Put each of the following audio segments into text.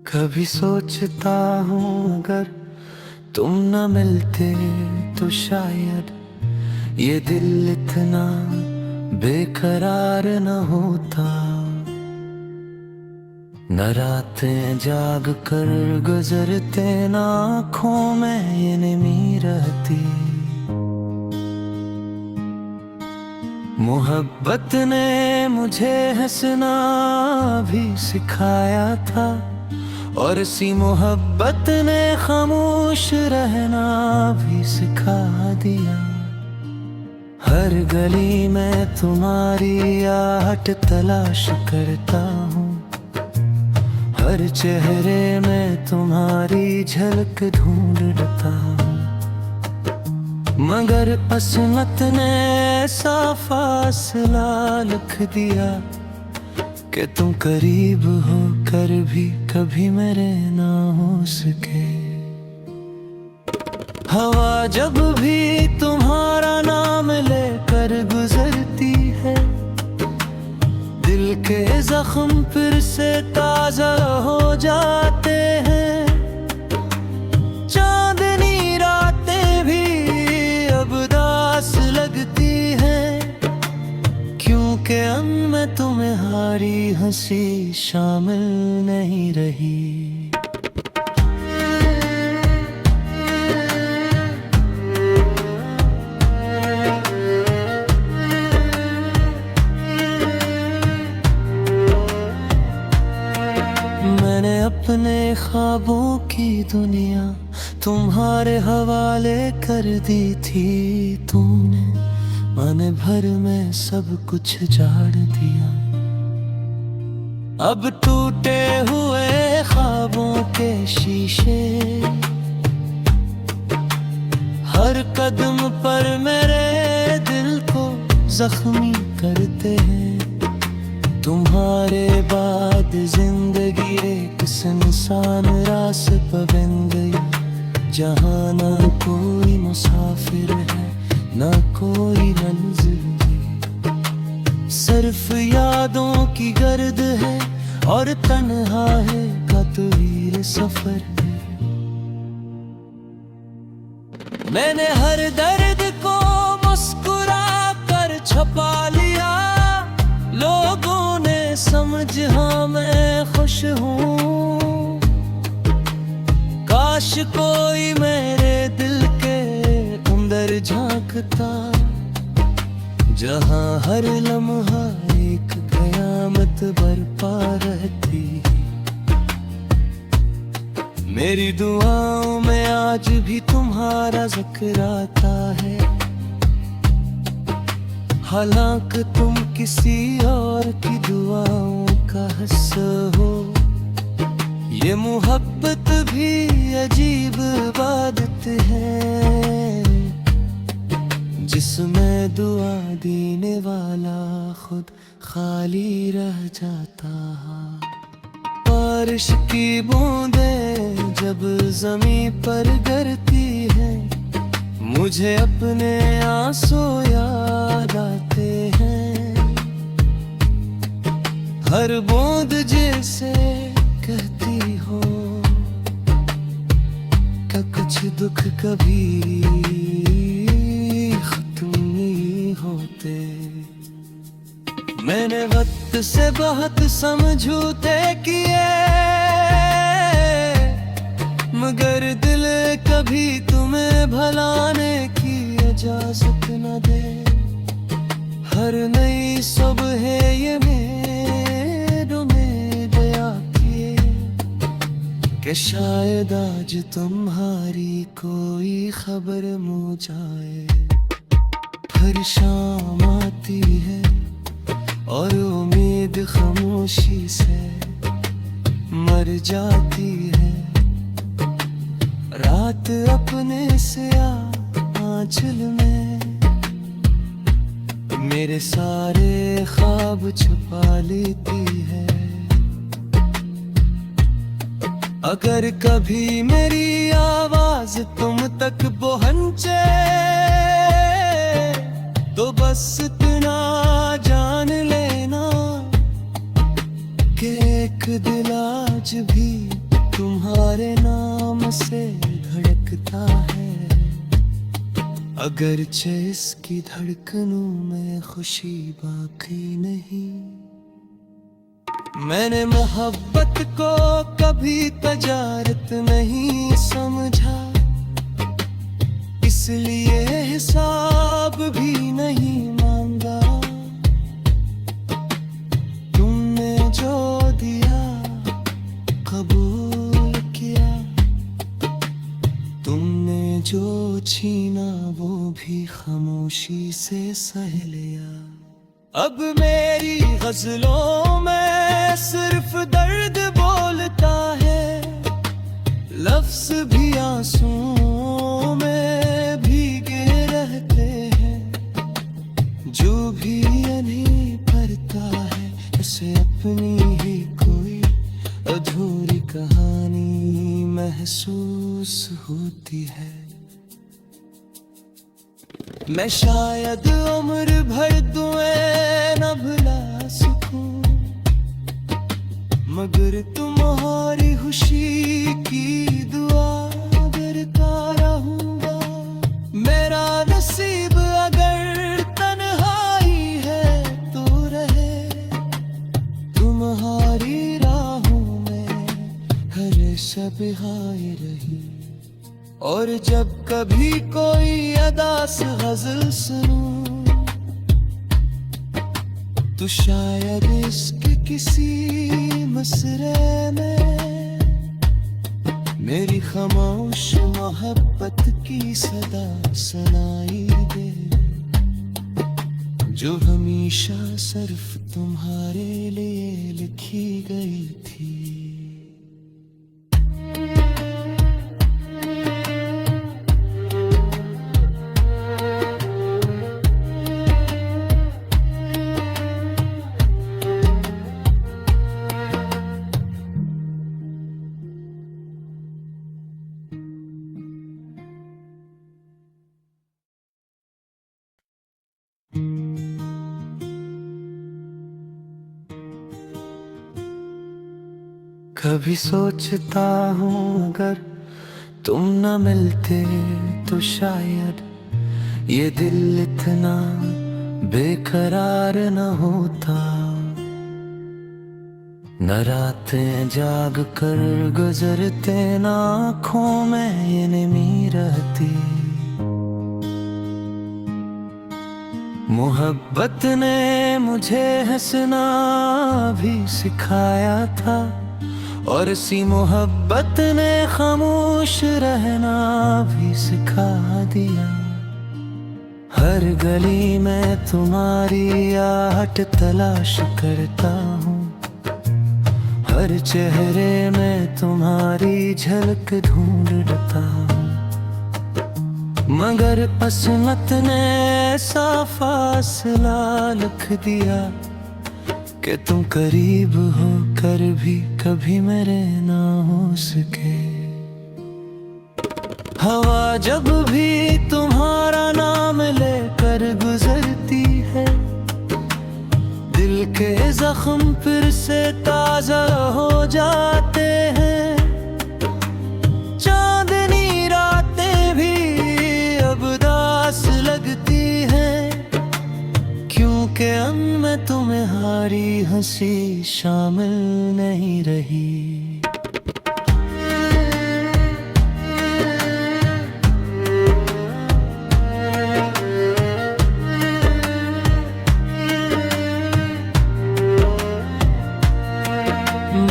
कभी सोचता हूँ अगर तुम न मिलते तो शायद ये दिल इतना बेकरार न होता। न रातें जाग कर गुजरते, न आँखों में ये नींद रहती। मोहब्बत ने मुझे हंसना भी सिखाया था, और इसी मोहब्बत ने खामोश रहना भी सिखा दिया। हर गली में तुम्हारी आहट तलाश करता हूँ, हर चेहरे में तुम्हारी झलक ढूंढता हूँ। मगर किस्मत ने ऐसा फासला लिख दिया कि तुम करीब हो कर भी कभी मेरे ना हो सके। हवा जब भी तुम्हारा नाम लेकर गुजरती है, दिल के जख्म फिर से ताजा हो जाते हैं। चांदनी रातें भी अब उदास लगती हैं, क्योंकि अब मैं तुम्हारी हंसी शामिल नहीं रही। मैंने अपने ख्वाबों की दुनिया तुम्हारे हवाले कर दी थी। तुमने मन भर में सब कुछ झाड़ दिया। अब टूटे हुए ख्वाबों के शीशे हर कदम पर मेरे दिल को जख्मी करते हैं। तुम्हारे बाद जिंदगी एक सुनसान रास्ते पे बन गई, जहाँ ना कोई मुसाफिर है ना कोई मंजिल। सिर्फ यादों की गर्द है और तन्हा है तस्वीर सफर है। मैंने हर दर्द को मुस्कुरा कर छुपा लिया। लोगों ने समझ हाँ मैं खुश हूँ। काश कोई मेरे दिल के अंदर झांकता, जहाँ हर लम्हा एक कयामत बरपा रहती। मेरी दुआओं में आज भी तुम्हारा जिक्र आता है, हालांकि तुम किसी और की दुआओं का हिस्सा हो। ये मोहब्बत भी अजीब इबादत है, जिसमें दुआ देने वाला खुद खाली रह जाता। बारिश की बूंदें जब ज़मीं पर गिरती है, मुझे अपने आंसू याद आते हैं। हर बूंद जैसे कहती हो कि कुछ दुख कभी खत्म नहीं होते। मैंने वक्त से बहुत समझौते किए, मगर दिल कभी तुम्हें भलाने की इजाजत न दे। हर नई सुबह ये मेरे में दया किए कि शायद आज तुम्हारी कोई खबर मुझ जाए। फिर शाम आती है और उम्मीद खामोशी से मर जाती है। रात अपने से आंचल में मेरे सारे ख्वाब छुपा लेती है। अगर कभी मेरी आवाज तुम तक पहुंचे, तो बस इतना जान लेना कि एक दिल आज भी तुम्हारे नाम से धड़कता है, अगरचे इसकी धड़कनों में खुशी बाकी नहीं। मैंने मोहब्बत को कभी तजारत नहीं समझा, इसलिए हिसाब भी नहीं मांगा। तुमने जो दिया कबूल किया, तुमने जो छीना वो भी खामोशी से सह लिया। अब मेरी गजलों में सिर्फ दर्द बोलता है, लफ्ज भी आंसुओं में भीगे रहते हैं। जो भी नहीं पढ़ता है उसे अपनी ही कोई अधूरी कहानी महसूस होती है। मैं शायद उम्र भर दुआएं न भुला सकूं, मगर तुम्हारी खुशी की दुआ करता रहूंगा। मेरा नसीब अगर तन्हाई है तो रहे, तुम्हारी राहों में हर शब हाय रही। और जब कभी कोई अदास गजल सुनूं तो शायद इसके किसी मसरे में मेरी खामोश मोहब्बत की सदा सुनाई दे, जो हमेशा सिर्फ तुम्हारे लिए लिखी गई थी। कभी सोचता हूँ अगर तुम न मिलते तो शायद ये दिल इतना बेकरार न होता। न रातें जाग कर गुजरते, न आँखों में ये नमी रहती। मोहब्बत ने मुझे हंसना भी सिखाया था, और इसी मोहब्बत ने खामोश रहना भी सिखा दिया। हर गली में तुम्हारी आहट तलाश करता हूँ, हर चेहरे में तुम्हारी झलक ढूंढता हूँ। मगर किस्मत ने ऐसा फासला लिख दिया कि तुम करीब हो कर भी कभी मेरे ना हो सके। हवा जब भी तुम्हारा नाम लेकर गुजरती है, दिल के जख्म फिर से ताजा हो जाते हैं। चांदनी रातें भी अब दास लगती हैं, क्योंकि मैं तुम्हारी हंसी शामिल नहीं रही।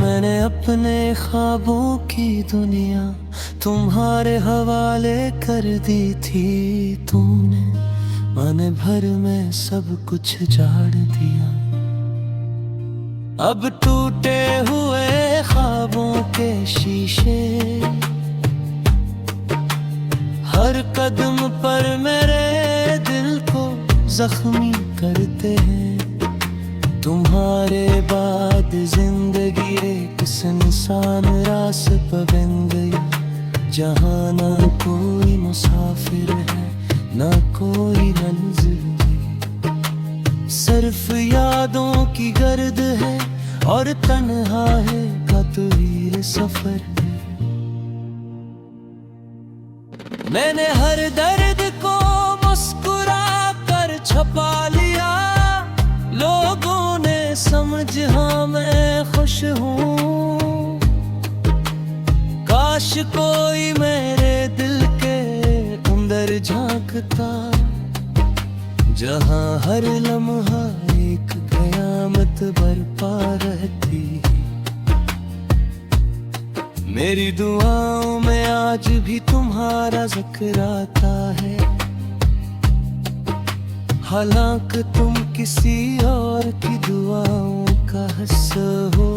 मैंने अपने ख्वाबों की दुनिया तुम्हारे हवाले कर दी थी। तुमने मन भर में सब कुछ झाड़ दिया। अब टूटे हुए ख्वाबों के शीशे हर कदम पर मेरे दिल को जख्मी करते हैं। तुम्हारे बाद जिंदगी एक सुनसान रास पर बन गई, जहाँ ना कोई मुसाफिर है ना कोई मंजिल। सिर्फ यादों की गर्द है और तन्हा है का तवील सफर। मैंने हर दर्द को मुस्कुरा कर छुपा लिया, लोगों ने समझ हाँ मैं खुश हूँ। काश कोई मेरे दिल के अंदर झांकता, जहाँ हर लम्हा एक कयामत बरपा रहती। मेरी दुआओं में आज भी तुम्हारा जिक्र आता है, हालांकि तुम किसी और की दुआओं का हिस्सा हो।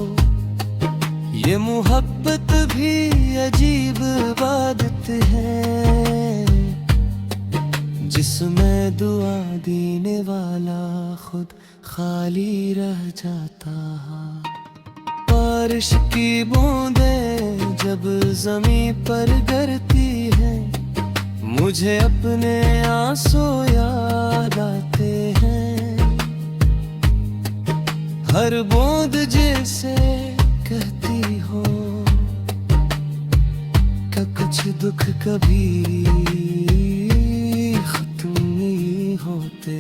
ये मोहब्बत भी अजीब इबादत है, जिसमें दुआ देने वाला खुद खाली रह जाता। बारिश की बूंदें जब ज़मीं पर गिरती है, मुझे अपने आंसू याद आते हैं। हर बूंद जैसे कहती हो कि कुछ दुख कभी खत्म नहीं होते।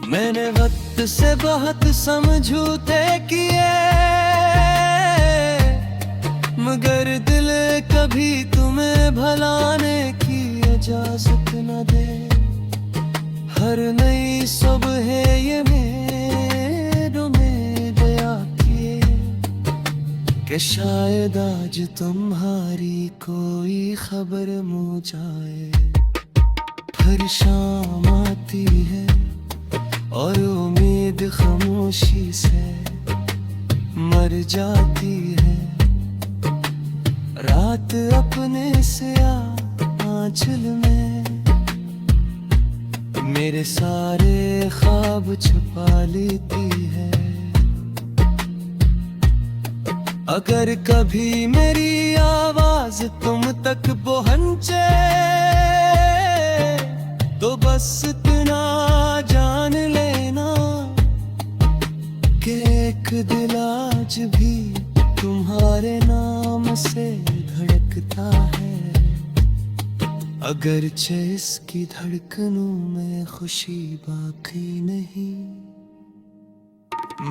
मैंने वक्त से बहुत समझौते किए, मगर दिल कभी तुम्हें भलाने की इजाजत न दे। हर नई सुबह ये मेरे में दया किए कि शायद आज तुम्हारी कोई खबर मुझ जाए। फिर शाम आती है और उम्मीद खामोशी से मर जाती है। रात अपने से आंचल में मेरे सारे ख्वाब छुपा लेती है। अगर कभी मेरी आवाज तुम तक पहुंचे तो बस इतना जान लेना कि एक दिल आज भी तुम्हारे नाम से धड़कता है। अगरचे इसकी धड़कनों में खुशी बाकी नहीं।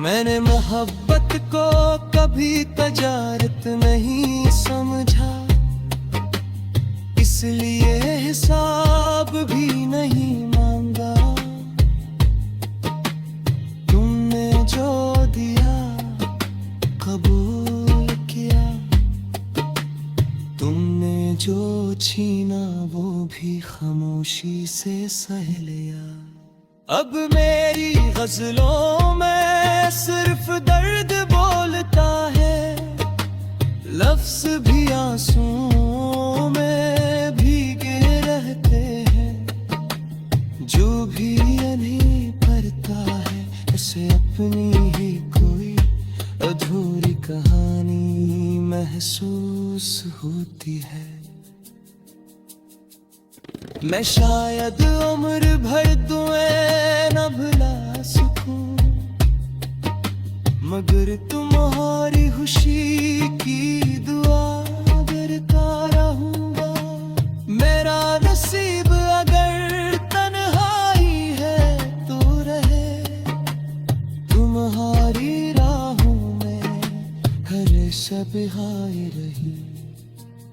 मैंने मोहब्बत को कभी तजारत नहीं समझा, इसलिए हिसाब भी नहीं मांगा। तुमने जो दिया कबूल किया, तुमने जो छीना वो भी खामोशी से सह लिया। अब मेरी गजलों में सिर्फ दर्द बोलता है, लफ्ज भी आंसुओं में भीगे रहते हैं। जो भी अभी पढ़ता है उसे अपनी ही कोई अधूरी कहानी महसूस होती है। मैं शायद उम्र भर दुआएं न भुला सकूं, मगर तुम्हारी खुशी की दुआ करता रहूंगा। मेरा नसीब अगर तन्हाई है तो रहे, तुम्हारी राहों में हमेशा बिहाई रही।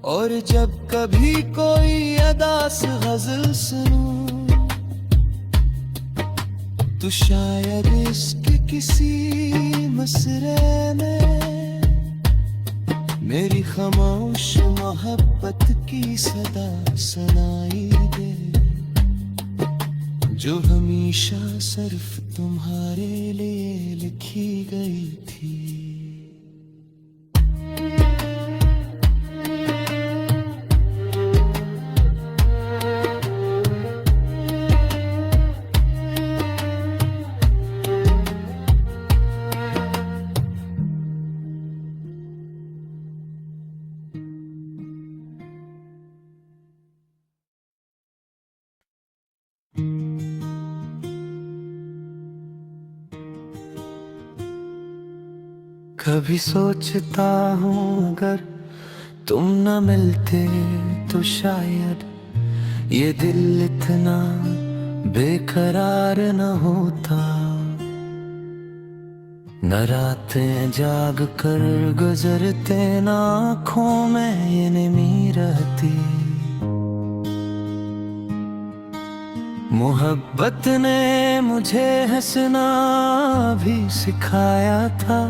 और जब कभी कोई अदास गजल सुनूं तो शायद इसके किसी मसरे में मेरी खामोश मोहब्बत की सदा सुनाई दे, जो हमेशा सिर्फ तुम्हारे लिए लिखी गई थी। कभी सोचता हूँ अगर तुम न मिलते तो शायद ये दिल इतना बेकरार न होता। न रातें जाग कर गुजरते, न आँखों में ये नींद रहती। मोहब्बत ने मुझे हंसना भी सिखाया था,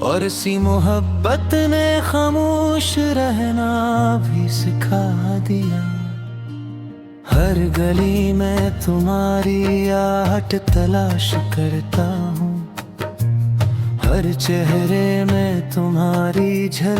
और इसी मोहब्बत ने खामोश रहना भी सिखा दिया। हर गली में तुम्हारी आहट तलाश करता हूँ, हर चेहरे में तुम्हारी झलक